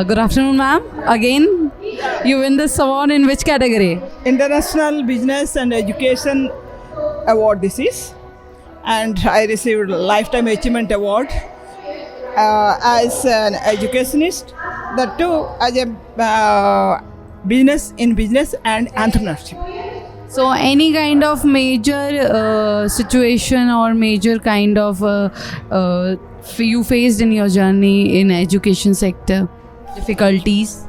good afternoon, ma'am. Again, you win this award in which category? International Business and Education Award this is, and I received Lifetime Achievement Award as an educationist, that too as a business and entrepreneurship. So, any kind of major situation or major kind of you faced in your journey in education sector, difficulties?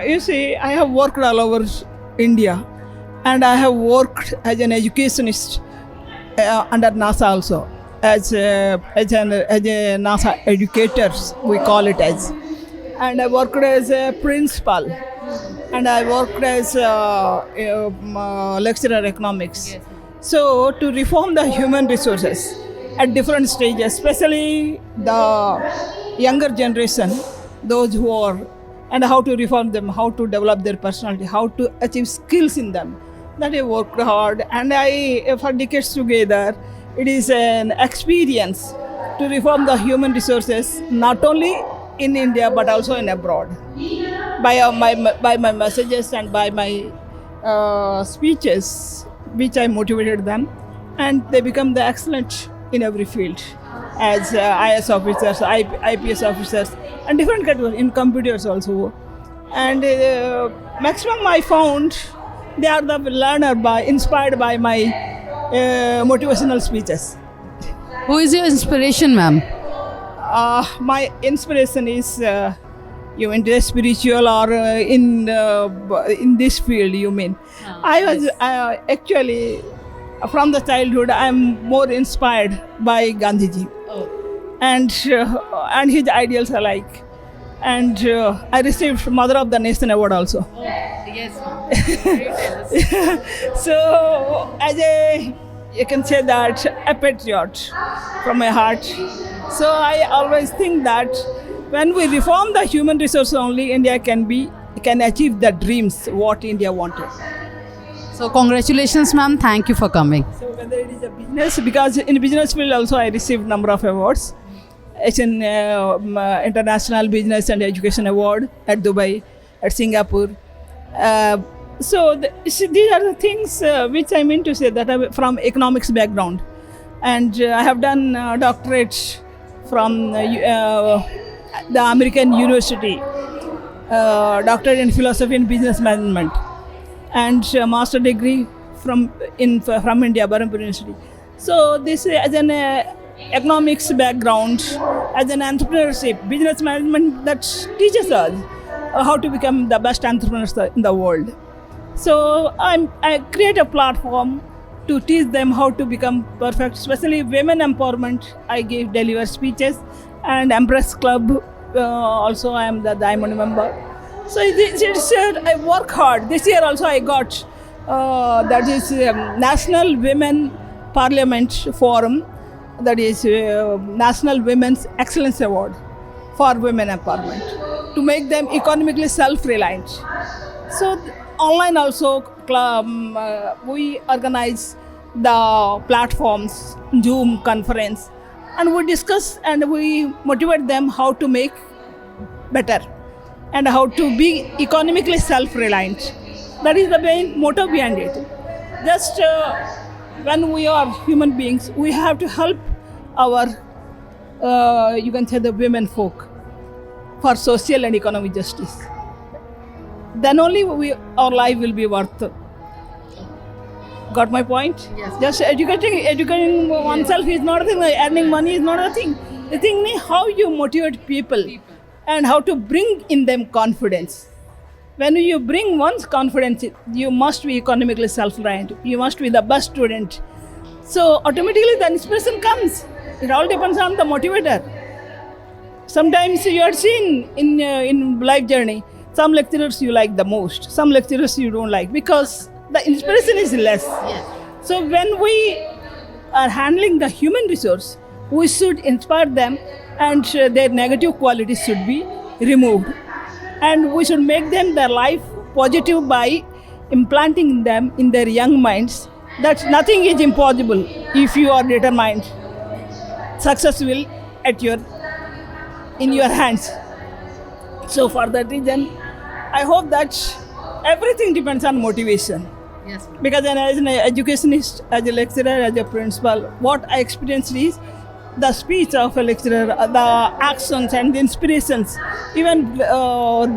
You see, I have worked all over India, and I have worked as an educationist under NASA also, as a NASA educators, we call it as. And I worked as a principal, and I worked as a lecturer economics. So to reform the human resources at different stages, especially the younger generation, those who are, and how to reform them, how to develop their personality, how to achieve skills in them. That I worked hard, and I, for decades together, it is an experience to reform the human resources, not only in India but also in abroad. By my messages and by my speeches, which I motivated them, and they become the excellent in every field, as IS officers, IPS officers, and different categories in computers also. And maximum I found they are the learner inspired by my motivational speeches. Who is your inspiration, ma'am? My inspiration is you mean the spiritual or in this field, you mean? I was actually from the childhood I am more inspired by Gandhiji, and his ideals alike. And I received Mother of the Nation award also. Yes, So as you can say that a patriot from my heart. So I always think that when we reform the human resource only, India can achieve the dreams what India wanted. So, congratulations, ma'am. Thank you for coming. So whether it is a business, because in business field also I received number of awards. It's an International Business and Education Award at Dubai, at Singapore. So these are the things which I mean to say that I'm from economics background, and I have done doctorate from the American University, doctorate in philosophy and business management, and master degree from India, Berhampur University. So this as an economics background, as an entrepreneurship, business management, that teaches us how to become the best entrepreneurs in the world. So I create a platform to teach them how to become perfect, especially women empowerment. I deliver speeches, and Empress Club also I am the diamond member. So I work hard. This year also I got that is National Women Parliament Forum, that is National Women's Excellence Award for women empowerment, to make them economically self-reliant. So online also we organize the platforms, Zoom conference, and we discuss and we motivate them how to make better and how to be economically self-reliant. That is the main motto behind it. Just when we are human beings, we have to help our, you can say, the women folk for social and economic justice. Then only our life will be worth. Got my point? Yes. Just educating oneself is not a thing. Earning money is not a thing. The thing is how you motivate people and how to bring in them confidence. When you bring one's confidence, you must be economically self-reliant. You must be the best student. So automatically the inspiration comes. It all depends on the motivator. Sometimes you are seen in life journey, some lecturers you like the most, some lecturers you don't like, because the inspiration is less. Yes. So when we are handling the human resource, we should inspire them, and their negative qualities should be removed. And we should make them their life positive by implanting them in their young minds that nothing is impossible if you are determined. Success will in your hands. So for that reason, I hope that everything depends on motivation. Yes. Because as an educationist, as a lecturer, as a principal, what I experienced is the speech of a lecturer, the actions and the inspirations, even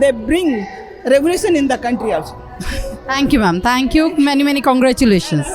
they bring revolution in the country also. Thank you, ma'am. Thank you. Many congratulations.